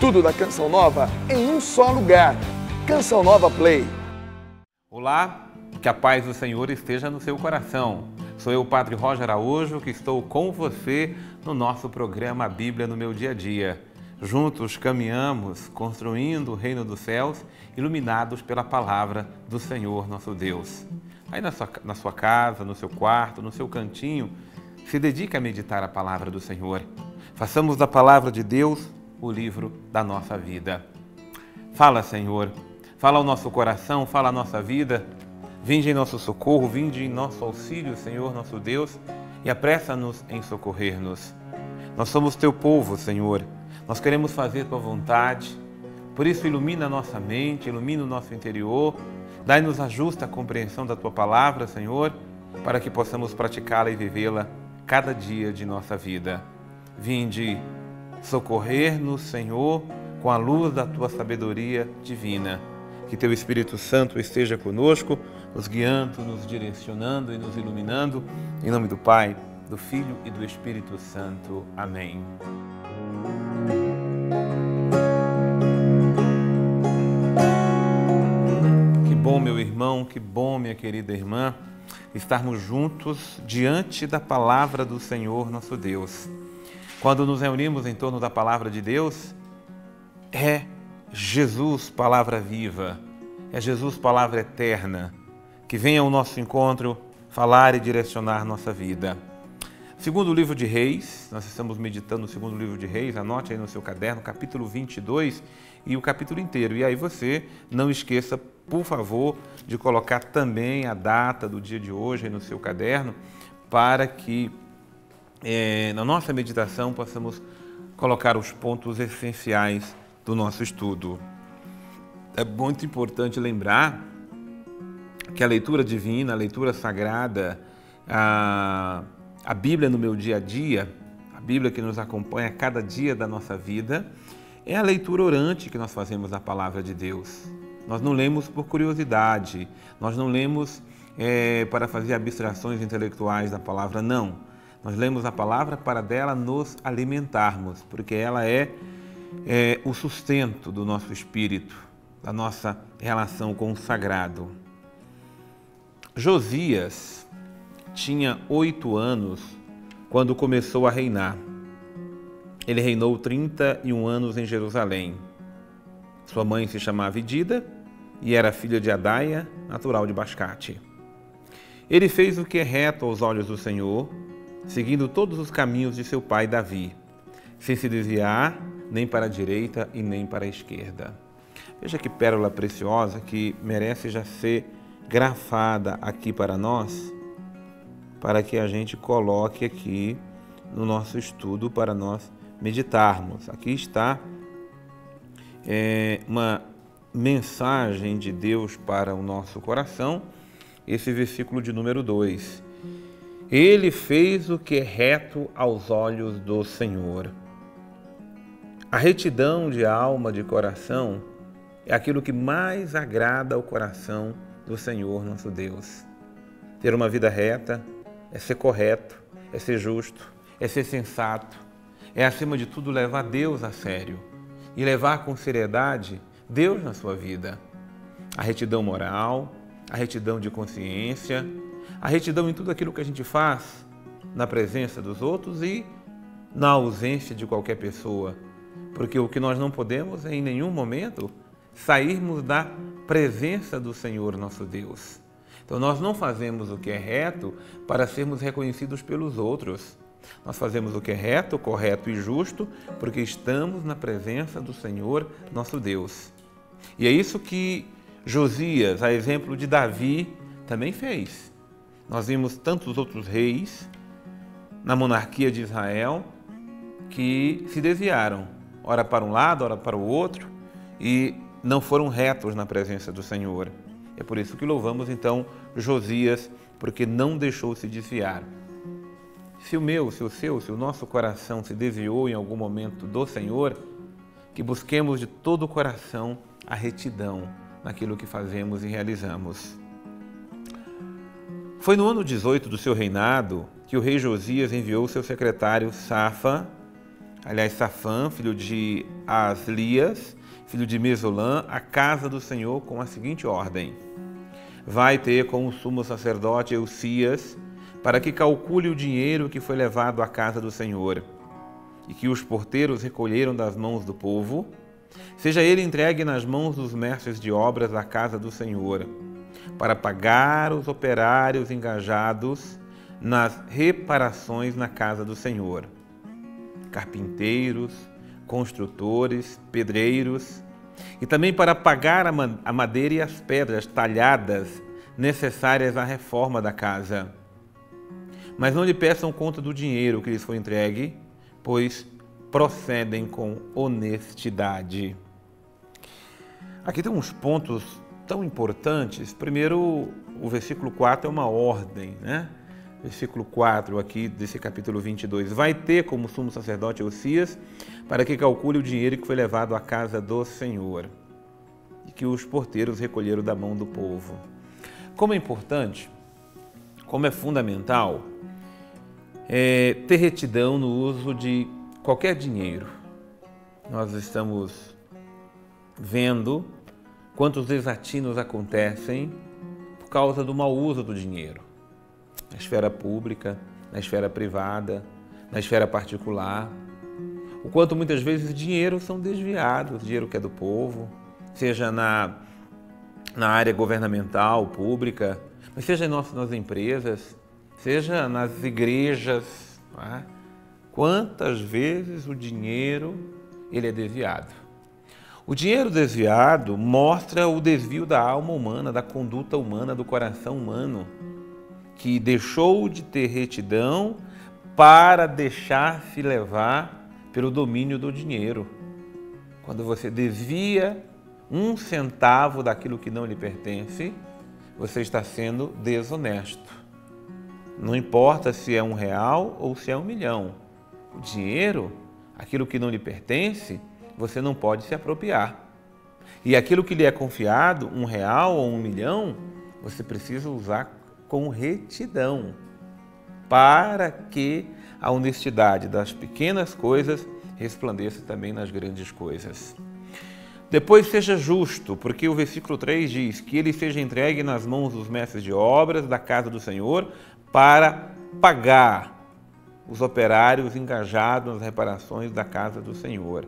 Tudo da Canção Nova em um só lugar. Canção Nova Play. Olá, que a paz do Senhor esteja no seu coração. Sou eu, Padre Roger Araújo, que estou com você no nosso programa A Bíblia no Meu Dia a Dia. Juntos caminhamos, construindo o reino dos céus, iluminados pela palavra do Senhor nosso Deus. Aí na sua casa, no seu quarto, no seu cantinho, se dedique a meditar a palavra do Senhor. Façamos da palavra de Deus o livro da nossa vida. Fala, Senhor, fala ao nosso coração, fala à nossa vida. Vinde em nosso socorro, vinde em nosso auxílio, Senhor, nosso Deus, e apressa-nos em socorrer-nos. Nós somos teu povo, Senhor. Nós queremos fazer tua vontade. Por isso, ilumina a nossa mente, ilumina o nosso interior. Dai-nos a justa compreensão da tua palavra, Senhor, para que possamos praticá-la e vivê-la cada dia de nossa vida. Vinde socorrer-nos, Senhor, com a luz da tua sabedoria divina. Que teu Espírito Santo esteja conosco, nos guiando, nos direcionando e nos iluminando. Em nome do Pai, do Filho e do Espírito Santo. Amém. Que bom, meu irmão, que bom, minha querida irmã, estarmos juntos diante da palavra do Senhor nosso Deus. Quando nos reunimos em torno da palavra de Deus, é Jesus, palavra viva, é Jesus, palavra eterna, que vem ao nosso encontro falar e direcionar nossa vida. Segundo o livro de Reis, nós estamos meditando no segundo livro de Reis, anote aí no seu caderno, capítulo 22 e o capítulo inteiro. E aí você não esqueça, por favor, de colocar também a data do dia de hoje aí no seu caderno, para que na nossa meditação possamos colocar os pontos essenciais do nosso estudo. É muito importante lembrar que a leitura divina, a leitura sagrada, a Bíblia no meu dia a dia, a Bíblia que nos acompanha a cada dia da nossa vida, é a leitura orante que nós fazemos da palavra de Deus. Nós não lemos por curiosidade, nós não lemos para fazer abstrações intelectuais da palavra, não. Nós lemos a palavra para dela nos alimentarmos, porque ela é o sustento do nosso espírito, da nossa relação com o sagrado. Josias tinha 8 anos quando começou a reinar. Ele reinou 31 anos em Jerusalém. Sua mãe se chamava Idida e era filha de Adaia, natural de Bascate. Ele fez o que é reto aos olhos do Senhor, seguindo todos os caminhos de seu pai Davi, sem se desviar nem para a direita e nem para a esquerda. Veja que pérola preciosa que merece já ser grafada aqui para nós, para que a gente coloque aqui no nosso estudo para nós meditarmos. Aqui está uma mensagem de Deus para o nosso coração, esse versículo de número 2. Ele fez o que é reto aos olhos do Senhor. A retidão de alma, de coração, é aquilo que mais agrada ao coração do Senhor nosso Deus. Ter uma vida reta é ser correto, é ser justo, é ser sensato, é acima de tudo levar Deus a sério e levar com seriedade Deus na sua vida. A retidão moral, a retidão de consciência, a retidão em tudo aquilo que a gente faz na presença dos outros e na ausência de qualquer pessoa. Porque o que nós não podemos é em nenhum momento sairmos da presença do Senhor nosso Deus. Então nós não fazemos o que é reto para sermos reconhecidos pelos outros. Nós fazemos o que é reto, correto e justo porque estamos na presença do Senhor nosso Deus. E é isso que Josias, a exemplo de Davi, também fez. Nós vimos tantos outros reis na monarquia de Israel que se desviaram, ora para um lado, ora para o outro, e não foram retos na presença do Senhor. É por isso que louvamos então Josias, porque não deixou se desviar. Se o meu, se o seu, se o nosso coração se desviou em algum momento do Senhor, que busquemos de todo o coração a retidão naquilo que fazemos e realizamos. Foi no ano 18 do seu reinado que o rei Josias enviou seu secretário Safa aliás, Safã, filho de Aslias, filho de Mesolã, a casa do Senhor com a seguinte ordem: vai ter com o sumo sacerdote Eucias, para que calcule o dinheiro que foi levado à casa do Senhor, e que os porteiros recolheram das mãos do povo, seja ele entregue nas mãos dos mestres de obras da casa do Senhor, para pagar os operários engajados nas reparações na casa do Senhor, carpinteiros, construtores, pedreiros, e também para pagar a madeira e as pedras talhadas necessárias à reforma da casa. Mas não lhe peçam conta do dinheiro que lhes foi entregue, pois procedem com honestidade. Aqui tem uns pontos tão importantes. Primeiro, o versículo 4 é uma ordem, né? Versículo 4 aqui desse capítulo 22. Vai ter como sumo sacerdote Eucias, para que calcule o dinheiro que foi levado à casa do Senhor, e que os porteiros recolheram da mão do povo. Como é importante, como é fundamental, ter retidão no uso de qualquer dinheiro. Nós estamos vendo quantos desatinos acontecem por causa do mau uso do dinheiro. Na esfera pública, na esfera privada, na esfera particular. O quanto muitas vezes dinheiro são desviados, dinheiro que é do povo, seja na área governamental, pública, mas seja nas empresas, seja nas igrejas. Não é? Quantas vezes o dinheiro ele é desviado? O dinheiro desviado mostra o desvio da alma humana, da conduta humana, do coração humano, que deixou de ter retidão para deixar-se levar pelo domínio do dinheiro. Quando você desvia 1 centavo daquilo que não lhe pertence, você está sendo desonesto. Não importa se é R$1 ou se é 1 milhão. O dinheiro, aquilo que não lhe pertence, você não pode se apropriar. E aquilo que lhe é confiado, R$1 ou 1 milhão, você precisa usar com retidão, para que a honestidade das pequenas coisas resplandeça também nas grandes coisas. Depois seja justo, porque o versículo 3 diz que ele seja entregue nas mãos dos mestres de obras da casa do Senhor para pagar os operários engajados nas reparações da casa do Senhor.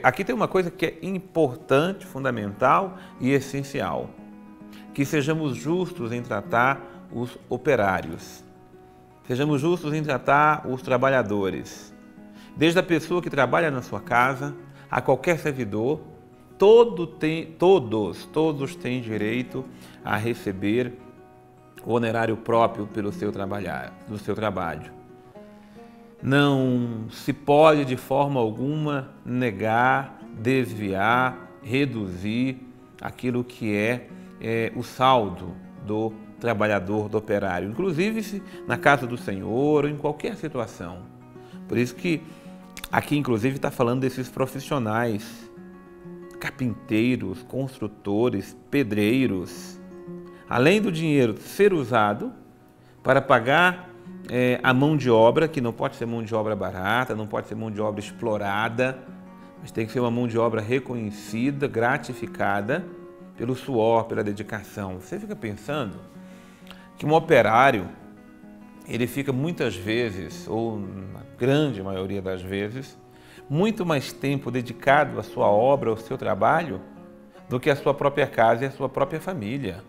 Aqui tem uma coisa que é importante, fundamental e essencial: que sejamos justos em tratar os operários, sejamos justos em tratar os trabalhadores, desde a pessoa que trabalha na sua casa a qualquer servidor. Todos têm direito a receber o honorário próprio pelo seu trabalho. Não se pode de forma alguma negar, desviar, reduzir aquilo que é o saldo do trabalhador, do operário, inclusive na casa do Senhor ou em qualquer situação. Por isso que aqui, inclusive, está falando desses profissionais, carpinteiros, construtores, pedreiros, além do dinheiro ser usado para pagar a mão de obra, que não pode ser mão de obra barata, não pode ser mão de obra explorada, mas tem que ser uma mão de obra reconhecida, gratificada pelo suor, pela dedicação. Você fica pensando que um operário, ele fica muitas vezes, ou na grande maioria das vezes, muito mais tempo dedicado à sua obra, ao seu trabalho, do que à sua própria casa e à sua própria família.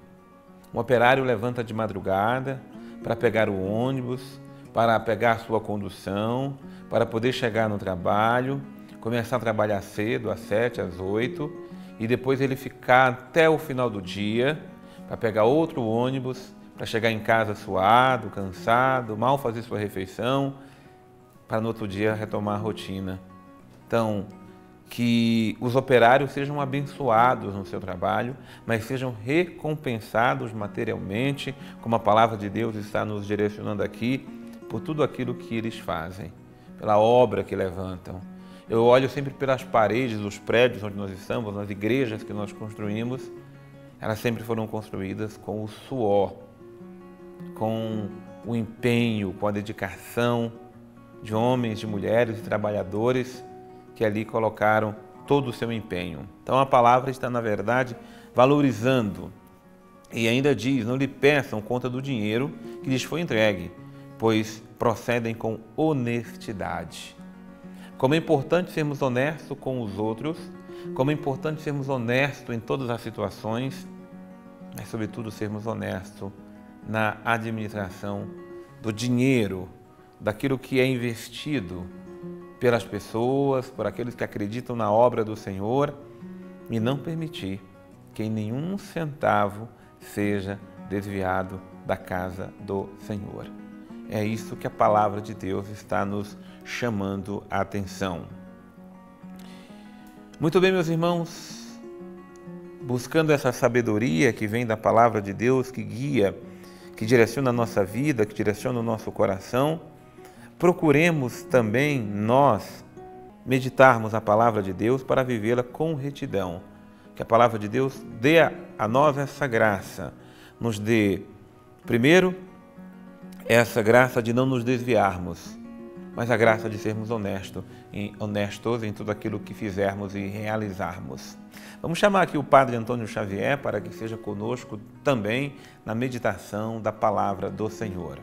Um operário levanta de madrugada para pegar o ônibus, para pegar a sua condução, para poder chegar no trabalho, começar a trabalhar cedo, às 7, às 8, e depois ele ficar até o final do dia para pegar outro ônibus, para chegar em casa suado, cansado, mal fazer sua refeição, para no outro dia retomar a rotina. Então, que os operários sejam abençoados no seu trabalho, mas sejam recompensados materialmente, como a palavra de Deus está nos direcionando aqui, por tudo aquilo que eles fazem, pela obra que levantam. Eu olho sempre pelas paredes dos prédios onde nós estamos, nas igrejas que nós construímos, elas sempre foram construídas com o suor, com o empenho, com a dedicação de homens, de mulheres e trabalhadores que ali colocaram todo o seu empenho. Então a palavra está, na verdade, valorizando e ainda diz: não lhe peçam conta do dinheiro que lhes foi entregue, pois procedem com honestidade. Como é importante sermos honestos com os outros, como é importante sermos honestos em todas as situações, mas sobretudo sermos honestos na administração do dinheiro, daquilo que é investido pelas pessoas, por aqueles que acreditam na obra do Senhor, e não permitir que nenhum centavo seja desviado da casa do Senhor. É isso que a palavra de Deus está nos chamando a atenção. Muito bem, meus irmãos, buscando essa sabedoria que vem da palavra de Deus, que guia, que direciona a nossa vida, que direciona o nosso coração, procuremos também nós meditarmos a palavra de Deus para vivê-la com retidão. Que a palavra de Deus dê a nós essa graça, nos dê, primeiro, essa graça de não nos desviarmos, mas a graça de sermos honestos em tudo aquilo que fizermos e realizarmos. Vamos chamar aqui o Padre Antônio Xavier para que seja conosco também na meditação da palavra do Senhor.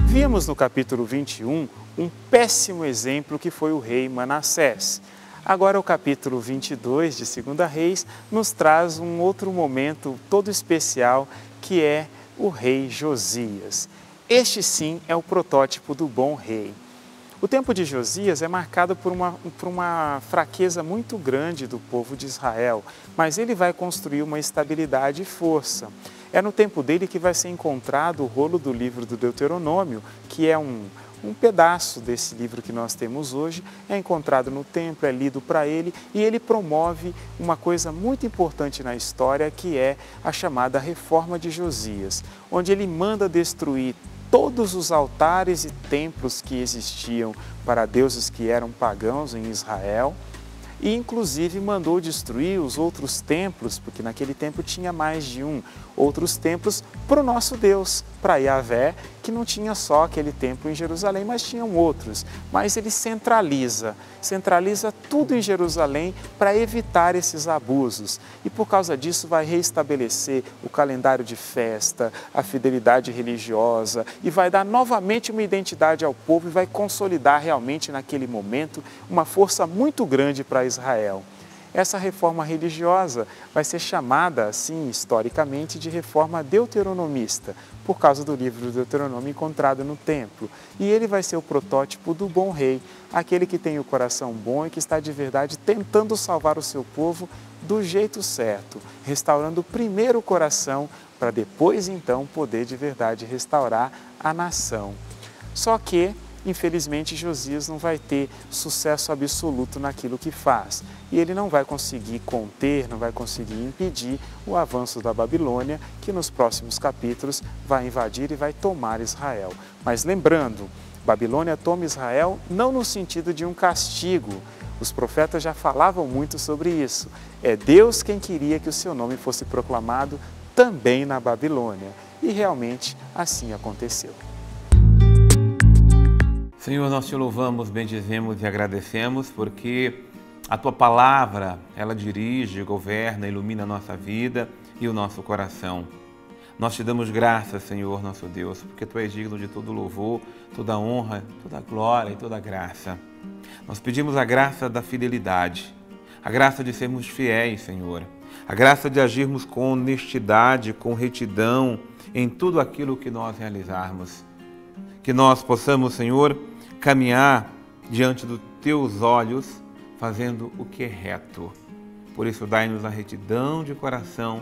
Vimos no capítulo 21 um péssimo exemplo que foi o rei Manassés. Agora o capítulo 22 de 2 Reis nos traz um outro momento todo especial, que é o rei Josias. Este sim é o protótipo do bom rei. O tempo de Josias é marcado por uma fraqueza muito grande do povo de Israel, mas ele vai construir uma estabilidade e força. É no tempo dele que vai ser encontrado o rolo do livro do Deuteronômio, que é um pedaço desse livro que nós temos hoje, é encontrado no templo, é lido para ele, e ele promove uma coisa muito importante na história, que é a chamada Reforma de Josias, onde ele manda destruir todos os altares e templos que existiam para deuses que eram pagãos em Israel, e inclusive mandou destruir os outros templos, porque naquele tempo tinha mais de um, outros templos para o nosso Deus, para Yahvé, que não tinha só aquele templo em Jerusalém, mas tinham outros. Mas ele centraliza tudo em Jerusalém para evitar esses abusos. E por causa disso vai reestabelecer o calendário de festa, a fidelidade religiosa, e vai dar novamente uma identidade ao povo e vai consolidar realmente naquele momento uma força muito grande para Israel. Essa reforma religiosa vai ser chamada, assim, historicamente, de reforma deuteronomista, por causa do livro do Deuteronômio encontrado no templo. E ele vai ser o protótipo do bom rei, aquele que tem o coração bom e que está de verdade tentando salvar o seu povo do jeito certo, restaurando primeiro o coração, para depois, então, poder de verdade restaurar a nação. Só que, infelizmente, Josias não vai ter sucesso absoluto naquilo que faz. E ele não vai conseguir conter, não vai conseguir impedir o avanço da Babilônia, que nos próximos capítulos vai invadir e vai tomar Israel. Mas lembrando, Babilônia toma Israel não no sentido de um castigo. Os profetas já falavam muito sobre isso. É Deus quem queria que o seu nome fosse proclamado também na Babilônia. E realmente assim aconteceu. Senhor, nós te louvamos, bendizemos e agradecemos porque a Tua palavra, ela dirige, governa, ilumina a nossa vida e o nosso coração. Nós te damos graças, Senhor, nosso Deus, porque Tu és digno de todo louvor, toda honra, toda glória e toda graça. Nós pedimos a graça da fidelidade, a graça de sermos fiéis, Senhor, a graça de agirmos com honestidade, com retidão em tudo aquilo que nós realizarmos. Que nós possamos, Senhor, caminhar diante dos Teus olhos, fazendo o que é reto. Por isso, dai-nos a retidão de coração,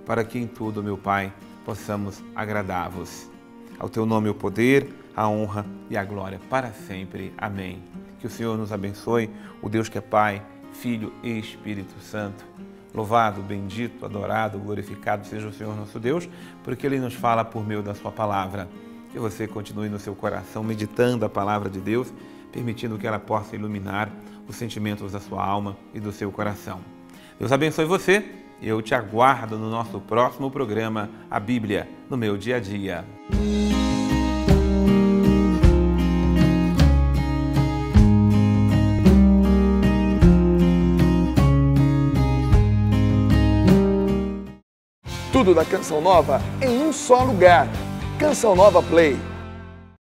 para que em tudo, meu Pai, possamos agradar-vos. Ao Teu nome o poder, a honra e a glória para sempre. Amém. Que o Senhor nos abençoe, o Deus que é Pai, Filho e Espírito Santo. Louvado, bendito, adorado, glorificado seja o Senhor nosso Deus, porque Ele nos fala por meio da Sua palavra. Que você continue no seu coração meditando a palavra de Deus, permitindo que ela possa iluminar os sentimentos da sua alma e do seu coração. Deus abençoe você e eu te aguardo no nosso próximo programa, A Bíblia no Meu Dia a Dia. Tudo da Canção Nova em um só lugar. Canção Nova Play.